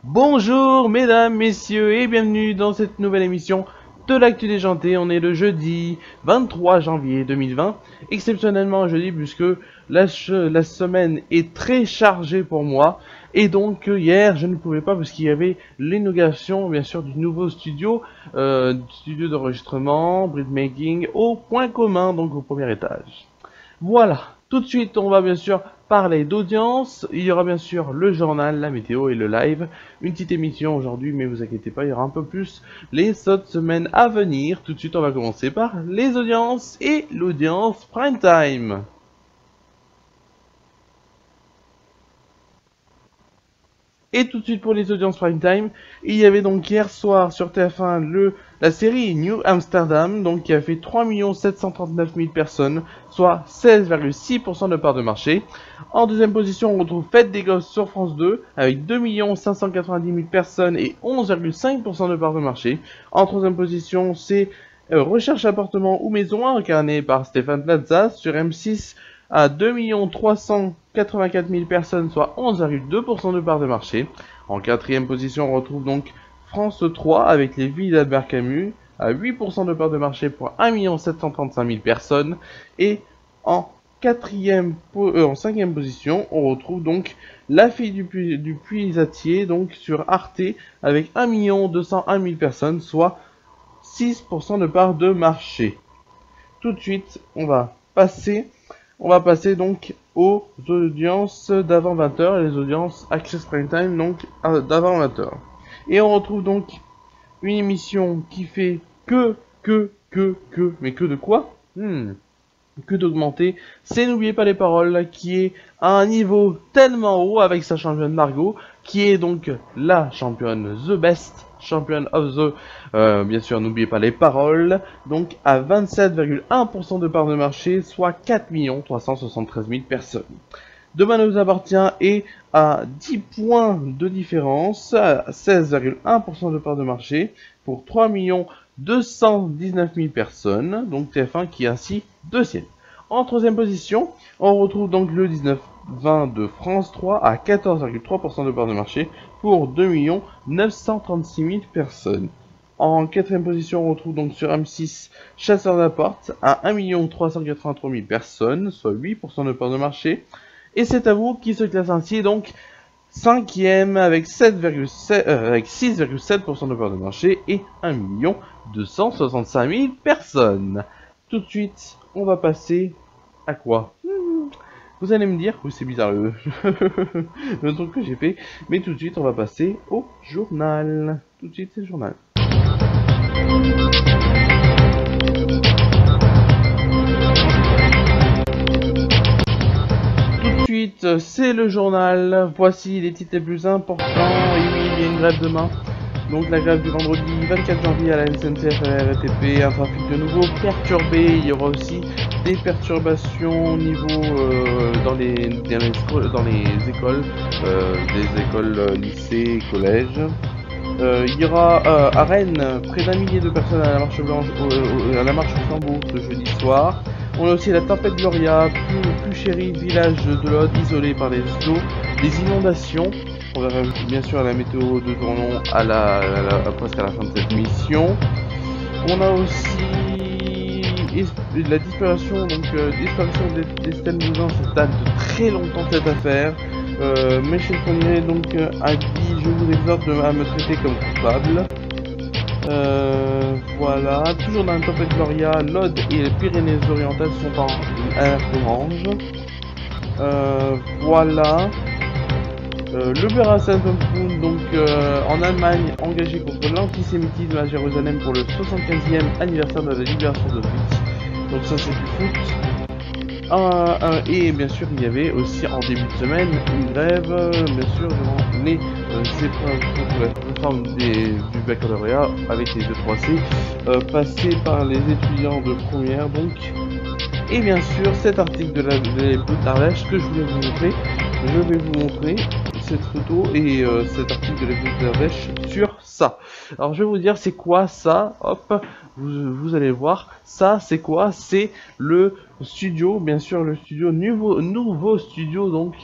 Bonjour mesdames, messieurs et bienvenue dans cette nouvelle émission de l'actu déjanté. On est le jeudi 23 janvier 2020, exceptionnellement jeudi puisque la semaine est très chargée pour moi. Et donc hier je ne pouvais pas parce qu'il y avait l'inauguration bien sûr du nouveau studio d'enregistrement, Britmaking au point commun, donc au premier étage. Voilà, tout de suite on va bien sûr parler d'audience, il y aura bien sûr le journal, la météo et le live, une petite émission aujourd'hui mais vous inquiétez pas, il y aura un peu plus les autres semaines à venir. Tout de suite on va commencer par les audiences et l'audience prime time. Et tout de suite pour les audiences prime time, il y avait donc hier soir sur TF1 la série New Amsterdam, donc qui a fait 3 739 000 personnes, soit 16,6% de part de marché. En deuxième position, on retrouve Fête des Gosses sur France 2, avec 2 590 000 personnes et 11,5% de part de marché. En troisième position, c'est Recherche appartement ou maison, incarné par Stéphane Plaza sur M6, à 2 384 000 personnes, soit 11,2% de part de marché. En quatrième position, on retrouve donc France 3 avec Les Vies d'Albert Camus, à 8% de part de marché pour 1 735 000 personnes. Et en cinquième position, on retrouve donc La Fille du Puisatier, donc sur Arte, avec 1 201 000 personnes, soit 6% de part de marché. Tout de suite, on va passer donc aux audiences d'avant 20h, les audiences Access Prime Time, donc d'avant 20h. Et on retrouve donc une émission qui fait mais que de quoi que d'augmenter. C'est N'oubliez pas les paroles, qui est à un niveau tellement haut avec sa championne Margot, qui est donc la championne The Best, Champion of the, bien sûr, N'oubliez pas les paroles, donc à 27,1% de part de marché, soit 4 373 000 personnes. Demain nous appartient et à 10 points de différence, à 16,1% de part de marché, pour 3 219 000 personnes, donc TF1 qui est ainsi deuxième. En troisième position, on retrouve donc le 19-20 de France 3 à 14,3% de part de marché pour 2 936 000 personnes. En quatrième position, on retrouve donc sur M6 Chasseurs d'appart à 1 383 000 personnes, soit 8% de part de marché. Et c'est à vous qui se classe ainsi, donc cinquième avec 6,7% de part de marché et 1 265 000 personnes. Tout de suite, on va passer à quoi? Vous allez me dire, oui c'est bizarre le truc que j'ai fait, mais tout de suite on va passer au journal. Tout de suite c'est le journal. C'est le journal, voici les titres les plus importants. Et oui, il y a une grève demain, donc la grève du vendredi 24 janvier à la SNCF et à la RATP, un trafic de nouveau perturbé. Il y aura aussi des perturbations au niveau dans les écoles, des écoles, lycées, collèges. Il y aura à Rennes près d'1 millier de personnes à la marche blanche, à la marche au flambeau ce jeudi soir. On a aussi la tempête Gloria, plus chéri, village de l'Aude isolé par les eaux, des inondations. On verra bien sûr la météo de Tournon presque à la fin de cette mission. On a aussi la disparition d'Estelle Mouzin, ça date de très longtemps cette affaire. Michel Fournier donc a dit je vous exhorte à me traiter comme coupable. Voilà, toujours dans la tempête Gloria, l'Aude et les Pyrénées-Orientales sont en alerte orange. Voilà. Le Bera Saint-Pompon, donc en Allemagne, engagé contre l'antisémitisme à Jérusalem pour le 75e anniversaire de la libération d'Auschwitz. Donc ça c'est du foot. Et bien sûr il y avait aussi en début de semaine une grève, bien sûr durant les épreuves contre la réforme du baccalauréat avec les 2-3C passés par les étudiants de première donc. Et bien sûr cet article de l'Hebdo d'Ardèche que je voulais vous montrer, je vais vous montrer cette photo et cet article de l'Hebdo de l'Ardèche sur ça. Alors je vais vous dire c'est quoi ça, hop, vous allez voir, ça c'est quoi, c'est le studio, bien sûr le studio, nouveau studio donc,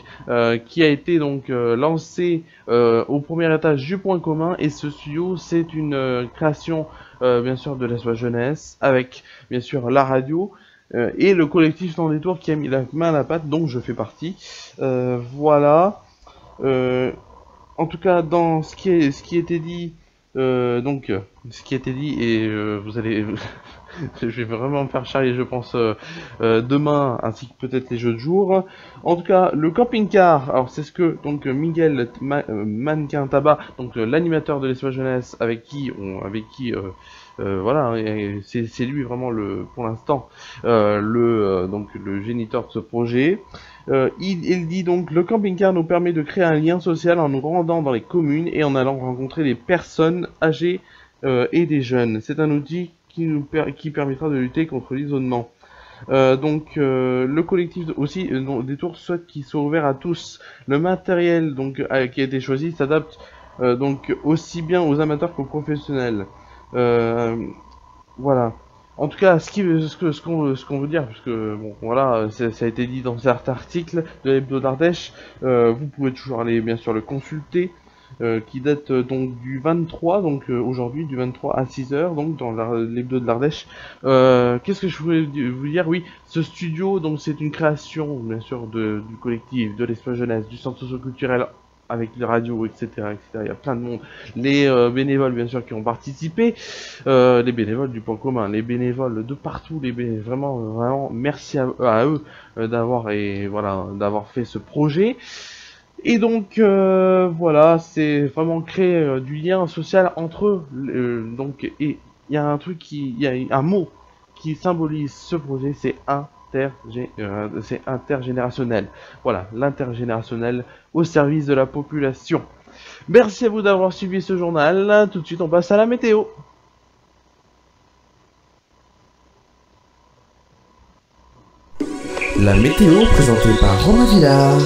qui a été donc lancé au premier étage du Point Commun, et ce studio c'est une création bien sûr de l'Espace Jeunesse, avec bien sûr la radio, et le collectif Temps des Tours qui a mis la main à la pâte, donc je fais partie. Voilà. En tout cas, dans ce qui était dit, ce qui était dit, et vous allez, je vais vraiment me faire charrier, je pense, demain, ainsi que peut-être les jeux de jour. En tout cas, le camping-car, alors c'est ce que donc Miguel Mannequin Tabac, donc l'animateur de l'Espace Jeunesse, avec qui voilà, c'est lui vraiment pour l'instant donc le géniteur de ce projet. Il dit donc: le camping-car nous permet de créer un lien social en nous rendant dans les communes et en allant rencontrer les personnes âgées et des jeunes. C'est un outil qui permettra de lutter contre l'isolement. Le collectif aussi des Tours souhaite qu'il soit ouvert à tous. Le matériel donc qui a été choisi s'adapte donc aussi bien aux amateurs qu'aux professionnels. Voilà. En tout cas, ce qu'on veut dire, parce que bon, voilà, ça a été dit dans certains articles de l'Hebdo d'Ardèche. Vous pouvez toujours aller bien sûr le consulter, qui date donc du 23, donc aujourd'hui du 23 à 6h, donc dans l'Hebdo de l'Ardèche. Qu'est-ce que je voulais vous dire? Oui, ce studio, donc c'est une création bien sûr du collectif, de l'Espace Jeunesse, du centre socio-culturel, avec les radios, etc., etc. Il y a plein de monde. Les bénévoles, bien sûr, qui ont participé. Les bénévoles du Point Commun, les bénévoles de partout, vraiment, merci à eux d'avoir fait ce projet. Et donc, voilà, c'est vraiment créer du lien social entre eux. Et il y a un mot qui symbolise ce projet, c'est intergénérationnel. Voilà, l'intergénérationnel au service de la population. Merci à vous d'avoir suivi ce journal. Tout de suite, on passe à la météo. La météo présentée par Romain Villard.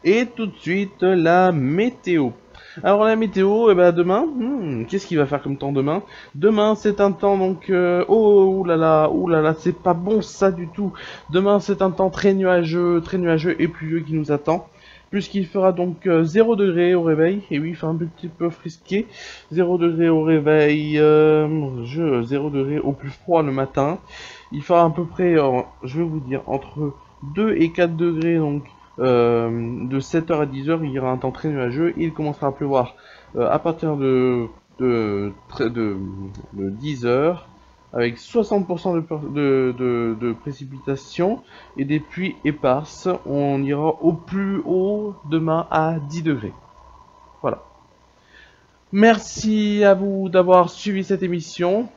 Et tout de suite, la météo. Alors la météo, demain, qu'est-ce qu'il va faire comme temps demain? Demain c'est un temps donc, oulala, c'est pas bon ça du tout. Demain c'est un temps très nuageux et pluvieux qui nous attend, puisqu'il fera donc 0 degré au réveil, et oui il fait un petit peu frisqué, 0 degré au réveil, 0 degré au plus froid le matin. Il fera à peu près, je vais vous dire, entre 2 et 4 degrés donc, de 7h à 10h, il y aura un temps très nuageux. Il commencera à pleuvoir à partir de 10h, avec 60% de précipitations et des pluies éparses. On ira au plus haut demain à 10 degrés. Voilà. Merci à vous d'avoir suivi cette émission.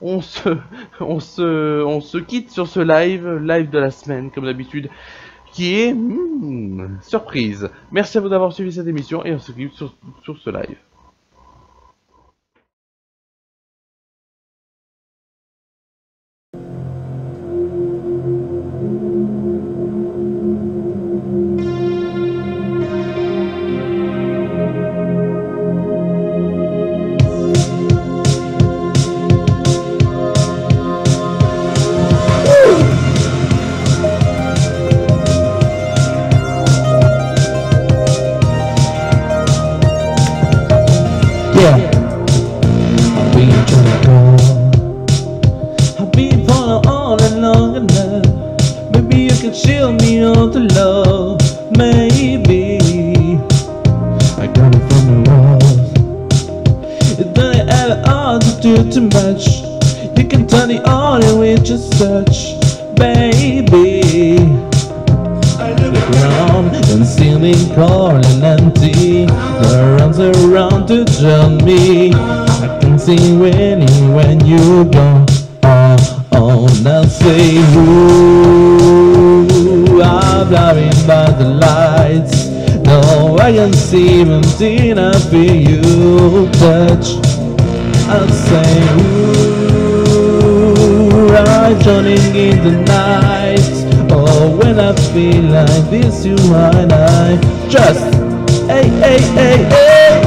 On se quitte sur ce live de la semaine, comme d'habitude, qui est surprise. Merci à vous d'avoir suivi cette émission, et on se quitte sur ce live. Too much. You can turn it on and with just touch, baby. Look around and ceiling cold and empty. No arms around to join me. I can see when you go. Oh, now say ooh, I'm blinded by the lights. No, I can see until I feel you touch. I'll say, ooh, I'm shining in the night. Oh, when I feel like this, you and I just, hey, hey, hey, hey.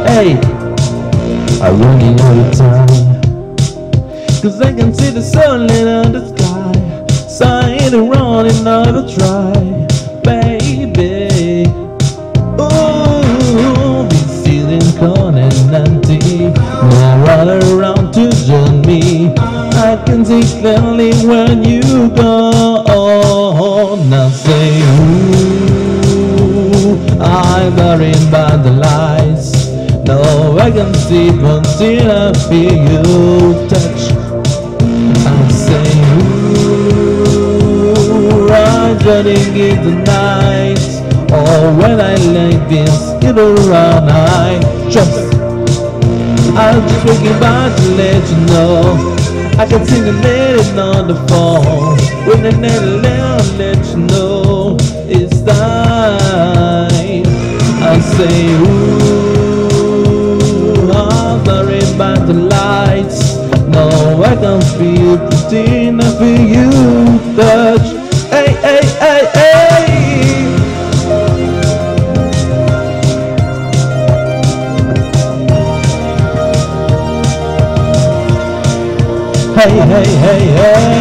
Hey, I running out of time, 'cause I can see the sun lit on the sky. Sign around another try, baby. Ooh, be feeling cold and empty. No one around to join me. I can see clearly when you go. Now say, ooh, I'm worried by the lights. No, I can sleep until I feel you touch. I say, ooh, I'm running in the night. Oh, when I like this, it'll run. I'm just waking by to let you know. I can sing a lady on the phone. When I let you know it's time. I say, ooh, I'm worried by the lights. No, I can feel pretty enough for you touch. Hey, hey, hey, hey. Hey, hey, hey, hey.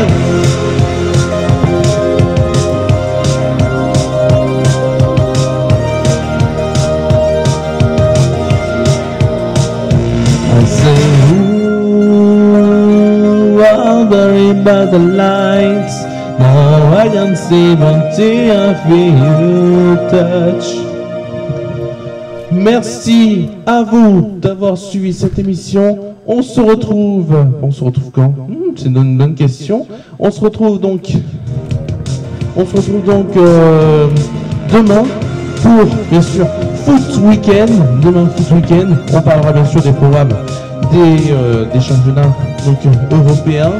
I say, ooh, I'm worried by the lights. Now I can see until I feel you touch. Merci à vous d'avoir suivi cette émission. On se retrouve quand? C'est une bonne question. On se retrouve donc demain pour, bien sûr, Foot Weekend. Demain, Foot Weekend, on parlera bien sûr des programmes des championnats donc, européens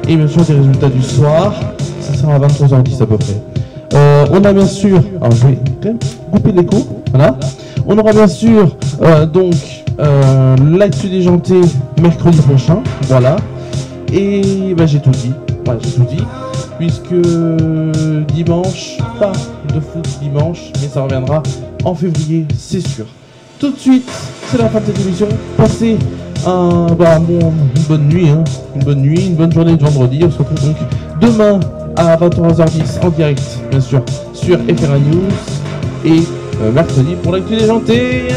et bien sûr des résultats du soir. Ça sera à 23h10 à peu près. On a bien sûr, alors je vais quand même couper l'écho, voilà. On aura bien sûr l'actu déjanté mercredi prochain, voilà. Et bah, j'ai tout dit, puisque dimanche, pas de foot dimanche, mais ça reviendra en février, c'est sûr. Tout de suite, c'est la fin de cette émission. Passez une bonne nuit, une bonne journée de vendredi. On se retrouve donc demain à 23h10 en direct, bien sûr, sur FRA News et mercredi pour l'actu déjanté.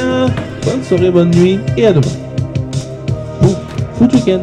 Bonne soirée, bonne nuit et à demain pour Foot Weekend.